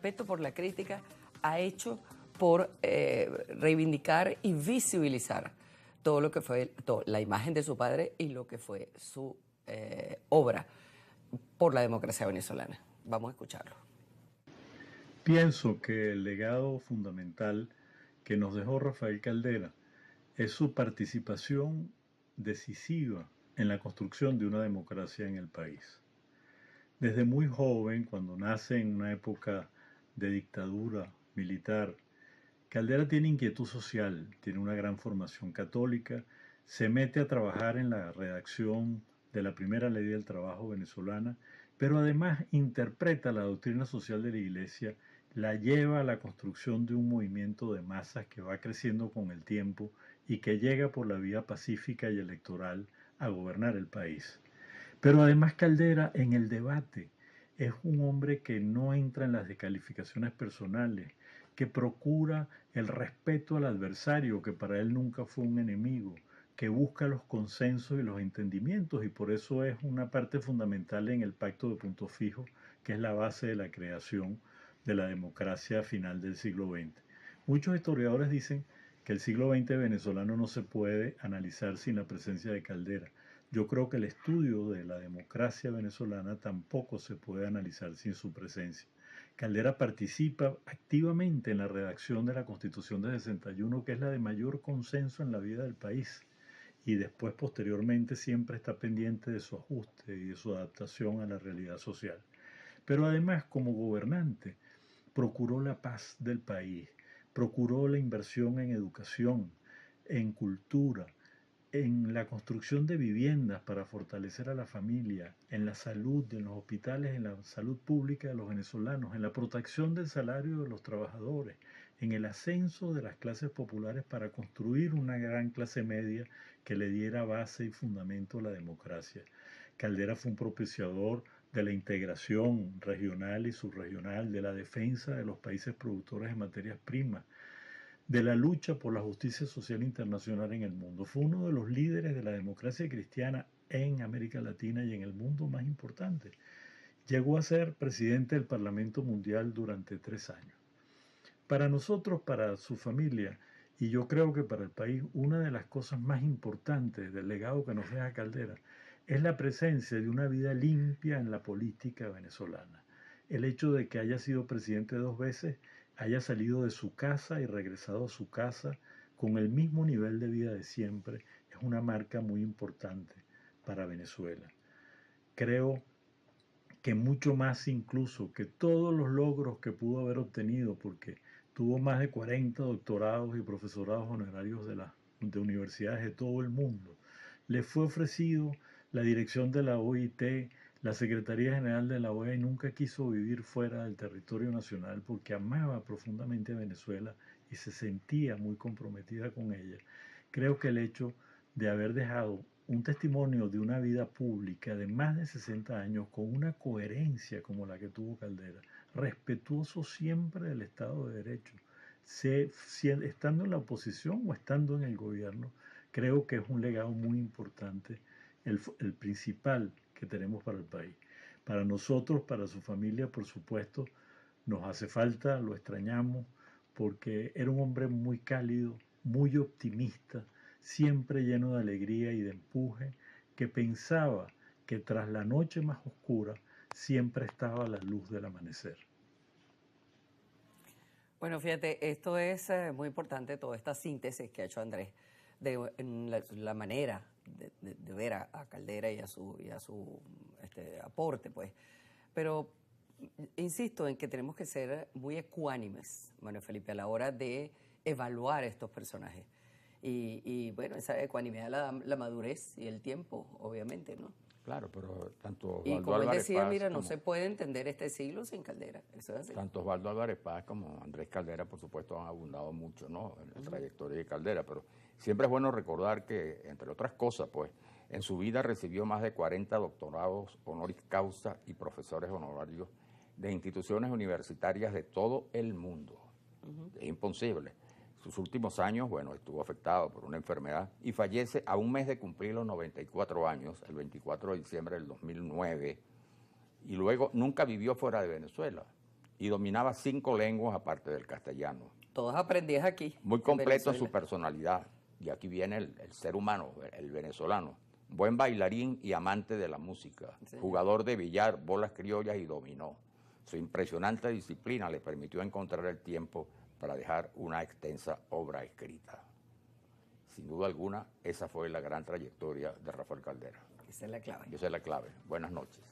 respeto por la crítica, ha hecho por reivindicar y visibilizar todo lo que fue la imagen de su padre y lo que fue su obra por la democracia venezolana. Vamos a escucharlo. Pienso que el legado fundamental que nos dejó Rafael Caldera es su participación decisiva en la construcción de una democracia en el país. Desde muy joven, cuando nace en una época de dictadura militar, Caldera tiene inquietud social, tiene una gran formación católica, se mete a trabajar en la redacción de la primera ley del trabajo venezolana, pero además interpreta la doctrina social de la Iglesia, la lleva a la construcción de un movimiento de masas que va creciendo con el tiempo y que llega por la vía pacífica y electoral a gobernar el país. Pero además Caldera en el debate es un hombre que no entra en las descalificaciones personales, que procura el respeto al adversario, que para él nunca fue un enemigo, que busca los consensos y los entendimientos, y por eso es una parte fundamental en el Pacto de Punto Fijo, que es la base de la creación de la democracia final del siglo XX. Muchos historiadores dicen que el siglo XX venezolano no se puede analizar sin la presencia de Caldera. Yo creo que el estudio de la democracia venezolana tampoco se puede analizar sin su presencia. Caldera participa activamente en la redacción de la Constitución de 61, que es la de mayor consenso en la vida del país, y después, posteriormente, siempre está pendiente de su ajuste y de su adaptación a la realidad social. Pero además, como gobernante, procuró la paz del país, procuró la inversión en educación, en cultura, en la construcción de viviendas para fortalecer a la familia, en la salud, en los hospitales, en la salud pública de los venezolanos, en la protección del salario de los trabajadores, en el ascenso de las clases populares para construir una gran clase media que le diera base y fundamento a la democracia. Caldera fue un propiciador de la integración regional y subregional, de la defensa de los países productores de materias primas, de la lucha por la justicia social internacional en el mundo. Fue uno de los líderes de la democracia cristiana en América Latina y en el mundo más importante. Llegó a ser presidente del Parlamento Mundial durante 3 años. Para nosotros, para su familia, y yo creo que para el país, una de las cosas más importantes del legado que nos deja Caldera es la presencia de una vida limpia en la política venezolana. El hecho de que haya sido presidente 2 veces, haya salido de su casa y regresado a su casa con el mismo nivel de vida de siempre, es una marca muy importante para Venezuela. Creo que mucho más incluso que todos los logros que pudo haber obtenido, porque tuvo más de 40 doctorados y profesorados honorarios de universidades de todo el mundo. Le fue ofrecido la dirección de la OIT, la Secretaría General de la OEA, y nunca quiso vivir fuera del territorio nacional porque amaba profundamente a Venezuela y se sentía muy comprometida con ella. Creo que el hecho de haber dejado un testimonio de una vida pública de más de 60 años con una coherencia como la que tuvo Caldera, respetuoso siempre del Estado de Derecho, estando en la oposición o estando en el gobierno, creo que es un legado muy importante, el principal que tenemos para el país. Para nosotros, para su familia, por supuesto, nos hace falta, lo extrañamos, porque era un hombre muy cálido, muy optimista, siempre lleno de alegría y de empuje, que pensaba que tras la noche más oscura siempre estaba la luz del amanecer. Bueno, fíjate, esto es muy importante, toda esta síntesis que ha hecho Andrés, de la manera de ver a Caldera y a su aporte, pues. Pero insisto en que tenemos que ser muy ecuánimes, Manuel Felipe, a la hora de evaluar estos personajes. Y bueno, esa ecuanimidad la madurez y el tiempo, obviamente, ¿no? Claro, pero tanto Y Osvaldo como él Álvarez decía, Paz mira, no como, se puede entender este siglo sin Caldera. Eso es así. tanto Osvaldo Álvarez Paz como Andrés Caldera, por supuesto, han abundado mucho, ¿no?, en la trayectoria de Caldera, pero siempre es bueno recordar que, entre otras cosas, pues, en su vida recibió más de 40 doctorados honoris causa y profesores honorarios de instituciones universitarias de todo el mundo. Es imposible. Sus últimos años, bueno, estuvo afectado por una enfermedad y fallece a un mes de cumplir los 94 años, el 24 de diciembre del 2009, y luego nunca vivió fuera de Venezuela. y dominaba 5 lenguas aparte del castellano. Todas aprendías aquí. Muy completo en su Venezuela. personalidad. Y aquí viene el ser humano, el venezolano. Buen bailarín y amante de la música. Sí. Jugador de billar, bolas criollas y dominó. Su impresionante disciplina le permitió encontrar el tiempo para dejar una extensa obra escrita. Sin duda alguna, esa fue la gran trayectoria de Rafael Caldera. Esa es la clave. Y esa es la clave. Buenas noches.